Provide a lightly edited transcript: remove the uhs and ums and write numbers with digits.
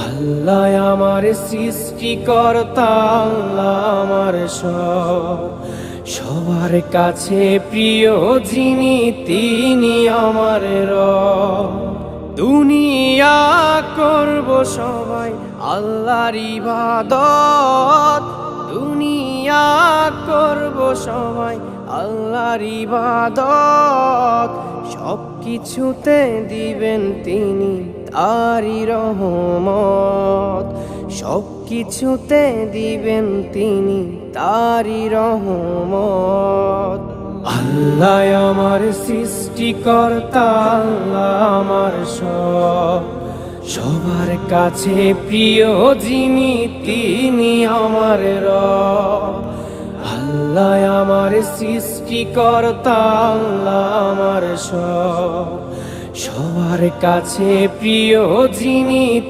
আল্লাহ আমার সৃষ্টিকর্তা, আল্লাহ আমার সবার কাছে প্রিয় যিনি, তিনি আমার রব। দুনিয়া করব সবাই আল্লাহর ইবাদত, দুনিয়া করব সবাই আল্লাহর ইবাদত। সব কিছুতে দিবেন তিনি তারই রহমত, সব কিছুতে দিবেন তিনি তারই রহমত। আল্লাহ আমার সৃষ্টিকর্তা, আল্লাহ আমার সবার কাছে প্রিয় যিনি, তিনি আমার রব। আল্লাহ আমার সৃষ্টিকর্তা, আল্লাহ আমার সবার কাছে প্রিয় যিনি,